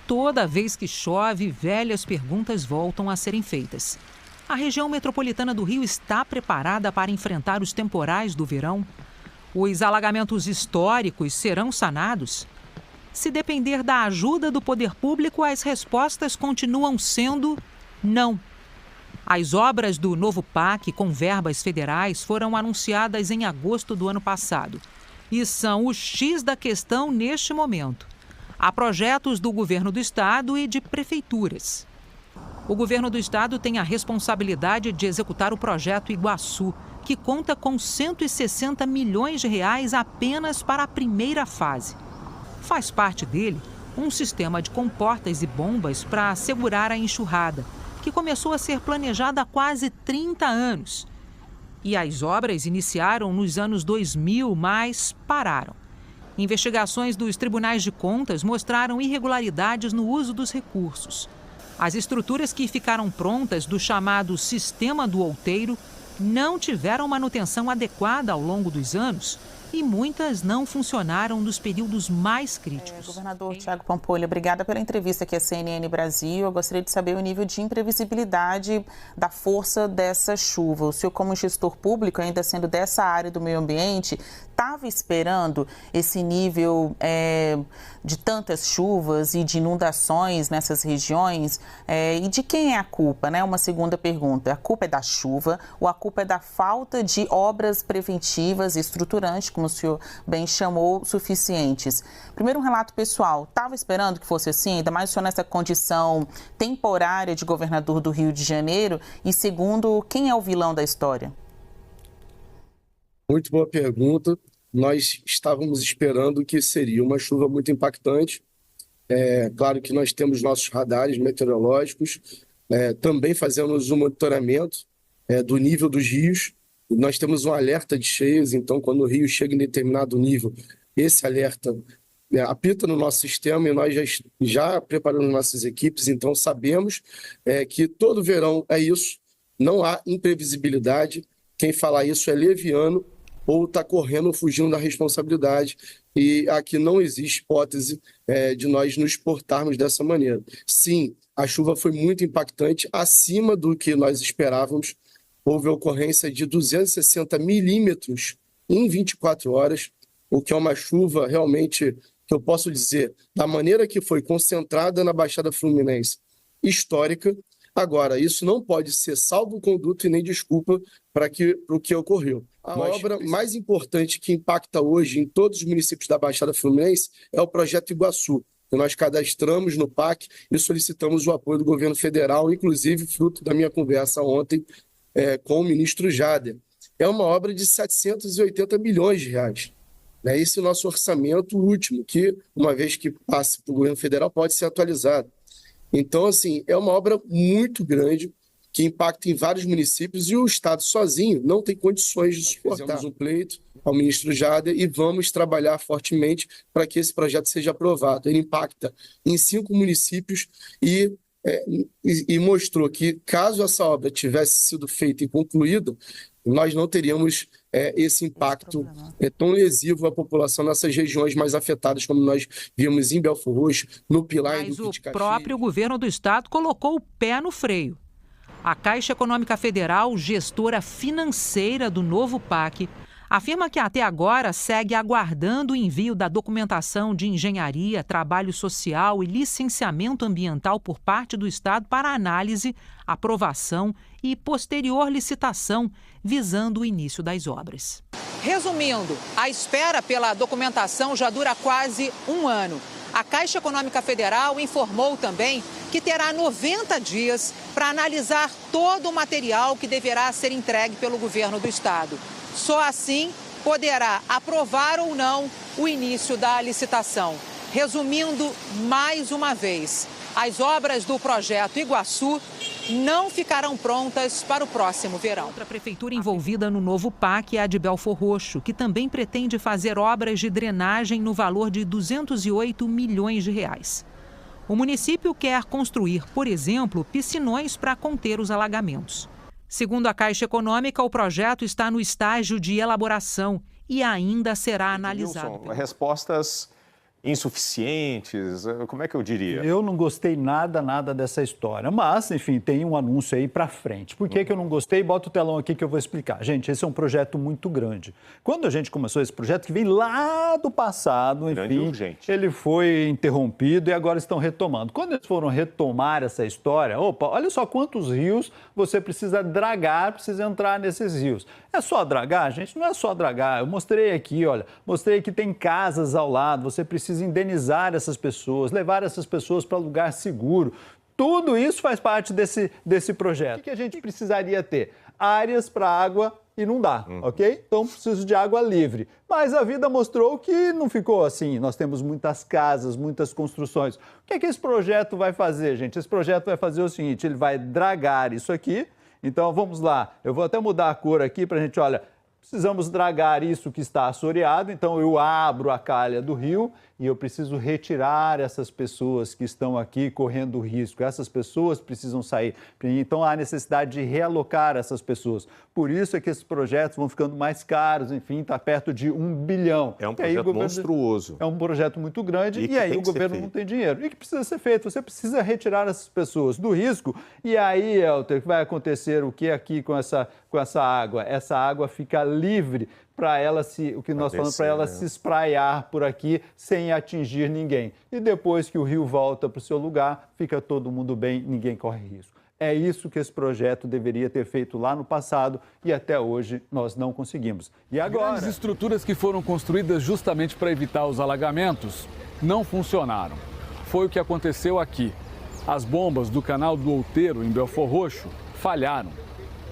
Toda vez que chove, velhas perguntas voltam a serem feitas. A região metropolitana do Rio está preparada para enfrentar os temporais do verão? Os alagamentos históricos serão sanados? Se depender da ajuda do poder público, as respostas continuam sendo não. As obras do novo PAC, com verbas federais, foram anunciadas em agosto do ano passado e são o X da questão neste momento. Há projetos do governo do estado e de prefeituras. O governo do estado tem a responsabilidade de executar o projeto Iguaçu, que conta com 160 milhões de reais apenas para a primeira fase. Faz parte dele um sistema de comportas e bombas para segurar a enxurrada, que começou a ser planejada há quase 30 anos. E as obras iniciaram nos anos 2000, mas pararam. Investigações dos tribunais de contas mostraram irregularidades no uso dos recursos. As estruturas que ficaram prontas do chamado Sistema do Outeiro não tiveram manutenção adequada ao longo dos anos e muitas não funcionaram nos períodos mais críticos. Governador Tiago Pampolha, obrigada pela entrevista aqui à CNN Brasil. Eu gostaria de saber o nível de imprevisibilidade da força dessa chuva. O senhor, como gestor público, ainda sendo dessa área do meio ambiente, estava esperando esse nível de tantas chuvas e de inundações nessas regiões? E de quem é a culpa, né? Uma segunda pergunta. A culpa é da chuva ou a culpa é da falta de obras preventivas e estruturantes, como o senhor bem chamou, suficientes? Primeiro, um relato pessoal. Estava esperando que fosse assim, ainda mais o senhor nessa condição temporária de governador do Rio de Janeiro? E segundo, quem é o vilão da história? Muito boa pergunta. Nós estávamos esperando que seria uma chuva muito impactante. Claro que nós temos nossos radares meteorológicos, também fazemos um monitoramento do nível dos rios. Nós temos um alerta de cheias, então quando o rio chega em determinado nível, esse alerta apita no nosso sistema e nós já preparamos nossas equipes, então sabemos que todo verão é isso, não há imprevisibilidade. Quem fala isso é leviano ou está correndo, fugindo da responsabilidade. E aqui não existe hipótese de nós nos portarmos dessa maneira. Sim, a chuva foi muito impactante, acima do que nós esperávamos. Houve a ocorrência de 260 milímetros em 24 horas, o que é uma chuva realmente, que eu posso dizer, da maneira que foi concentrada na Baixada Fluminense, histórica. Agora, isso não pode ser salvo-conduto e nem desculpa para o que ocorreu. A obra mais importante que impacta hoje em todos os municípios da Baixada Fluminense é o Projeto Iguaçu, que nós cadastramos no PAC e solicitamos o apoio do governo federal, inclusive fruto da minha conversa ontem com o ministro Jader. É uma obra de 780 milhões de reais. Esse é o nosso orçamento último, que, uma vez que passe para o governo federal, pode ser atualizado. Então, assim, é uma obra muito grande que impacta em vários municípios e o Estado sozinho não tem condições de suportar. Fizemos um pleito ao ministro Jader e vamos trabalhar fortemente para que esse projeto seja aprovado. Ele impacta em 5 municípios e mostrou que, caso essa obra tivesse sido feita e concluída, nós não teríamos esse impacto tão lesivo à população nessas regiões mais afetadas, como nós vimos em Belfor Roxo, no Pilar e no Mas o próprio governo do estado colocou o pé no freio. A Caixa Econômica Federal, gestora financeira do novo PAC, afirma que até agora segue aguardando o envio da documentação de engenharia, trabalho social e licenciamento ambiental por parte do Estado para análise, aprovação e posterior licitação, visando o início das obras. Resumindo, a espera pela documentação já dura quase um ano. A Caixa Econômica Federal informou também que terá 90 dias para analisar todo o material que deverá ser entregue pelo governo do estado. Só assim poderá aprovar ou não o início da licitação. Resumindo mais uma vez, as obras do projeto Iguaçu não ficarão prontas para o próximo verão. Outra prefeitura envolvida no novo PAC é a de Belfor Roxo, que também pretende fazer obras de drenagem no valor de 208 milhões de reais. O município quer construir, por exemplo, piscinões para conter os alagamentos. Segundo a Caixa Econômica, o projeto está no estágio de elaboração e ainda será analisado. Respostas insuficientes? Como é que eu diria? Eu não gostei nada dessa história, mas, enfim, tem um anúncio aí para frente. Por que eu não gostei? Bota o telão aqui que eu vou explicar. Gente, esse é um projeto muito grande. Quando a gente começou esse projeto, que vem lá do passado, enfim, ele foi interrompido e agora estão retomando. Quando eles foram retomar essa história, olha só quantos rios você precisa dragar, precisa entrar nesses rios. É só dragar, gente? Não é só dragar. Eu mostrei aqui, olha, mostrei que tem casas ao lado, você precisa indenizar essas pessoas, levar essas pessoas para lugar seguro. Tudo isso faz parte desse projeto. O que a gente precisaria ter? Áreas para água inundar, ok? Então, preciso de água livre. Mas a vida mostrou que não ficou assim. Nós temos muitas casas, muitas construções. O que é que esse projeto vai fazer, gente? Esse projeto vai fazer o seguinte, ele vai dragar isso aqui. Então, vamos lá. Eu vou até mudar a cor aqui para a gente, olha, precisamos dragar isso que está assoreado. Então, eu abro a calha do rio e eu preciso retirar essas pessoas que estão aqui correndo risco. Essas pessoas precisam sair. Então, há necessidade de realocar essas pessoas. Por isso é que esses projetos vão ficando mais caros, enfim, está perto de 1 bilhão. É um projeto monstruoso. É um projeto muito grande e aí o governo não tem dinheiro. E que precisa ser feito? Você precisa retirar essas pessoas do risco e aí, Helder, vai acontecer o que aqui com essa água? Essa água fica livre para ela se espraiar por aqui sem atingir ninguém. E depois que o rio volta para o seu lugar, fica todo mundo bem, ninguém corre risco. É isso que esse projeto deveria ter feito lá no passado e até hoje nós não conseguimos. E agora? As estruturas que foram construídas justamente para evitar os alagamentos não funcionaram. Foi o que aconteceu aqui. As bombas do canal do Outeiro, em Belford Roxo, falharam.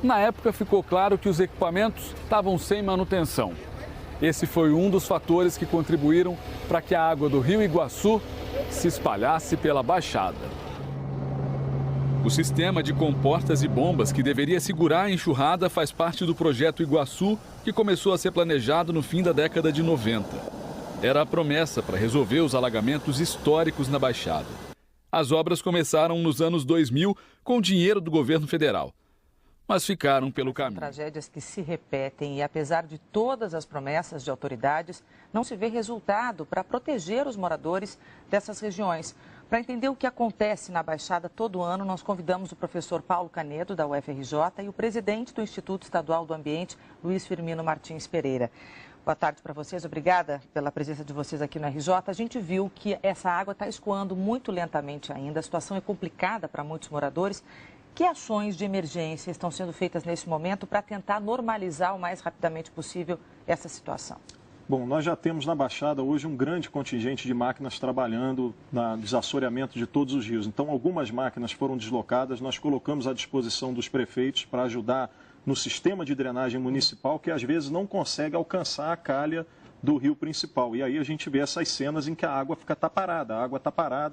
Na época, ficou claro que os equipamentos estavam sem manutenção. Esse foi um dos fatores que contribuíram para que a água do Rio Iguaçu se espalhasse pela Baixada. O sistema de comportas e bombas que deveria segurar a enxurrada faz parte do projeto Iguaçu, que começou a ser planejado no fim da década de 90. Era a promessa para resolver os alagamentos históricos na Baixada. As obras começaram nos anos 2000 com dinheiro do governo federal, mas ficaram pelo caminho. Tragédias que se repetem e, apesar de todas as promessas de autoridades, não se vê resultado para proteger os moradores dessas regiões. Para entender o que acontece na Baixada todo ano, nós convidamos o professor Paulo Canedo, da UFRJ, e o presidente do Instituto Estadual do Ambiente, Luiz Firmino Martins Pereira. Boa tarde para vocês, obrigada pela presença de vocês aqui no RJ. A gente viu que essa água está escoando muito lentamente ainda, a situação é complicada para muitos moradores. Que ações de emergência estão sendo feitas nesse momento para tentar normalizar o mais rapidamente possível essa situação? Bom, nós já temos na Baixada hoje um grande contingente de máquinas trabalhando no desassoreamento de todos os rios. Então, algumas máquinas foram deslocadas, nós colocamos à disposição dos prefeitos para ajudar no sistema de drenagem municipal, que às vezes não consegue alcançar a calha do rio principal. E aí a gente vê essas cenas em que a água está parada,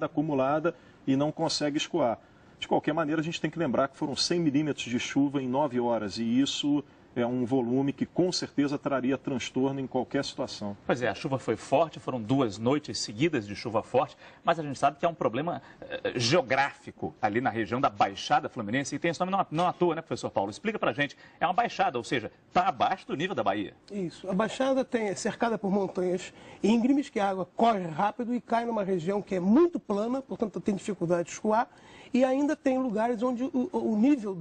acumulada e não consegue escoar. De qualquer maneira, a gente tem que lembrar que foram 100 milímetros de chuva em 9 horas e isso é um volume que com certeza traria transtorno em qualquer situação. Pois é, a chuva foi forte, foram 2 noites seguidas de chuva forte, mas a gente sabe que é um problema geográfico ali na região da Baixada Fluminense e tem esse nome não à toa, né, professor Paulo? Explica pra gente. É uma baixada, ou seja, está abaixo do nível da Bahia. Isso. A Baixada é cercada por montanhas íngremes que a água corre rápido e cai numa região que é muito plana, portanto tem dificuldade de escoar e ainda tem lugares onde o nível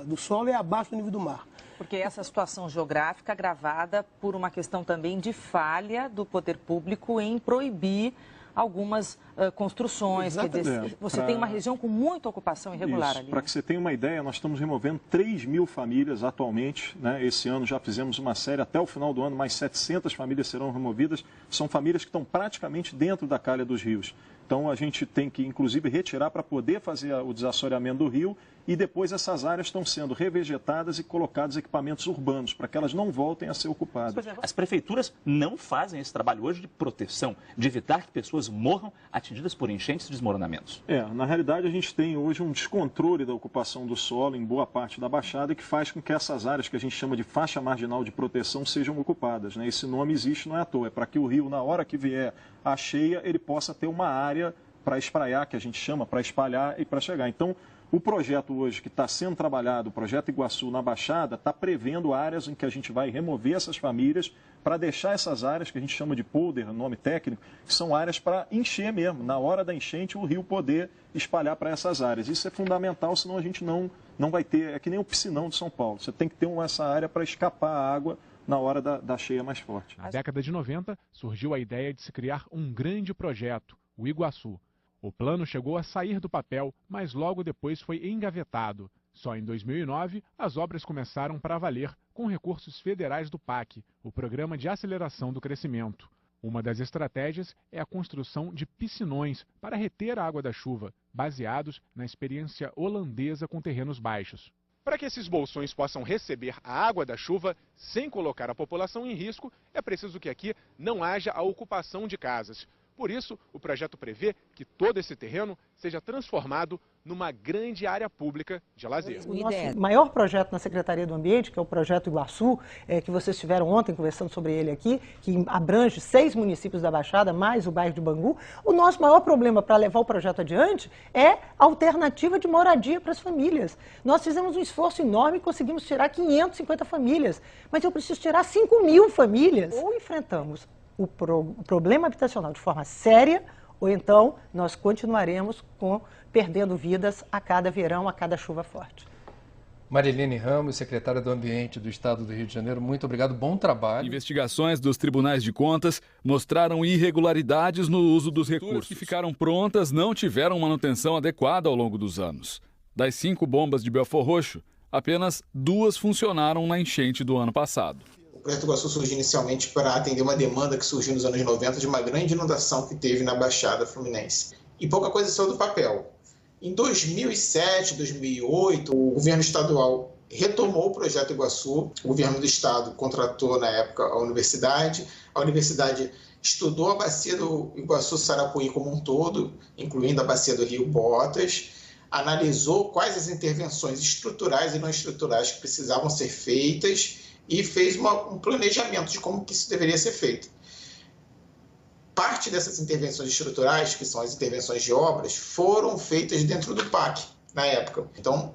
do solo é abaixo do nível do mar. Porque essa situação geográfica agravada por uma questão também de falha do poder público em proibir algumas construções. Quer dizer, você tem uma região com muita ocupação irregular ali. Para que você tenha uma ideia, nós estamos removendo 3.000 famílias atualmente. Né? Esse ano já fizemos uma série, até o final do ano, mais 700 famílias serão removidas. São famílias que estão praticamente dentro da calha dos rios. Então, a gente tem que, inclusive, retirar para poder fazer o desassoreamento do rio e depois essas áreas estão sendo revegetadas e colocados equipamentos urbanos para que elas não voltem a ser ocupadas. As prefeituras não fazem esse trabalho hoje de proteção, de evitar que pessoas morram atingidas por enchentes e desmoronamentos. Na realidade, a gente tem hoje um descontrole da ocupação do solo em boa parte da Baixada que faz com que essas áreas que a gente chama de faixa marginal de proteção sejam ocupadas. Né? Esse nome existe, não é à toa, é para que o rio, na hora que vier a cheia, ele possa ter uma área para espraiar, que a gente chama, para espalhar e para chegar. Então, o projeto hoje que está sendo trabalhado, o projeto Iguaçu na Baixada, está prevendo áreas em que a gente vai remover essas famílias para deixar essas áreas que a gente chama de polder, nome técnico, que são áreas para encher mesmo. Na hora da enchente, o rio poder espalhar para essas áreas. Isso é fundamental, senão a gente não vai ter, é que nem o piscinão de São Paulo. Você tem que ter essa área para escapar a água na hora da cheia mais forte. Na década de 90, surgiu a ideia de se criar um grande projeto, o Iguaçu. O plano chegou a sair do papel, mas logo depois foi engavetado. Só em 2009, as obras começaram para valer, com recursos federais do PAC, o Programa de Aceleração do Crescimento. Uma das estratégias é a construção de piscinões para reter a água da chuva, baseados na experiência holandesa com terrenos baixos. Para que esses bolsões possam receber a água da chuva sem colocar a população em risco, é preciso que aqui não haja a ocupação de casas. Por isso, o projeto prevê que todo esse terreno seja transformado numa grande área pública de lazer. O nosso maior projeto na Secretaria do Ambiente, que é o projeto Iguaçu, que vocês estiveram ontem conversando sobre ele aqui, que abrange 6 municípios da Baixada, mais o bairro de Bangu. O nosso maior problema para levar o projeto adiante é a alternativa de moradia para as famílias. Nós fizemos um esforço enorme e conseguimos tirar 550 famílias, mas eu preciso tirar 5.000 famílias. Ou enfrentamos o problema habitacional de forma séria, ou então nós continuaremos perdendo vidas a cada verão, a cada chuva forte. Marilene Ramos, secretária do Ambiente do Estado do Rio de Janeiro, muito obrigado, bom trabalho. Investigações dos tribunais de contas mostraram irregularidades no uso dos recursos que ficaram prontas não tiveram manutenção adequada ao longo dos anos. Das 5 bombas de Belfor Roxo, apenas 2 funcionaram na enchente do ano passado. O projeto Iguaçu surgiu inicialmente para atender uma demanda que surgiu nos anos 90 de uma grande inundação que teve na Baixada Fluminense. E pouca coisa saiu do papel. Em 2007, 2008, o governo estadual retomou o projeto Iguaçu. O governo do estado contratou, na época, a universidade. A universidade estudou a bacia do Iguaçu-Sarapuí como um todo, incluindo a bacia do Rio Botas, analisou quais as intervenções estruturais e não estruturais que precisavam ser feitas e fez um planejamento de como que isso deveria ser feito. Parte dessas intervenções estruturais, que são as intervenções de obras, foram feitas dentro do PAC, na época. Então,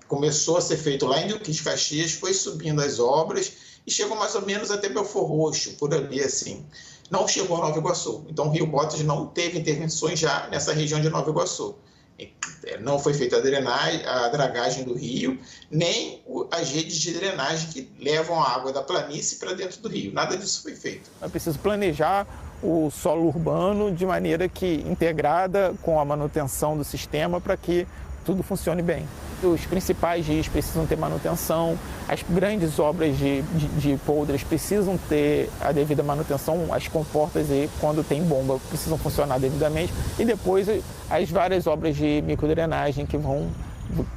começou a ser feito lá em Duque de Caxias, foi subindo as obras e chegou mais ou menos até Belfor Roxo, por ali assim. Não chegou a Nova Iguaçu. Então, o Rio Botas não teve intervenções já nessa região de Nova Iguaçu. Não foi feita a dragagem do rio, nem as redes de drenagem que levam a água da planície para dentro do rio. Nada disso foi feito. É preciso planejar o solo urbano de maneira que integrada com a manutenção do sistema para que tudo funcione bem. Os principais rios precisam ter manutenção, as grandes obras de polders precisam ter a devida manutenção, as comportas, quando tem bomba, precisam funcionar devidamente, e depois as várias obras de microdrenagem que vão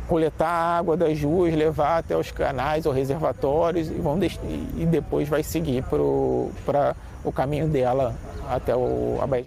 coletar a água das ruas, levar até os canais ou reservatórios e depois vai seguir para o caminho dela até a baía.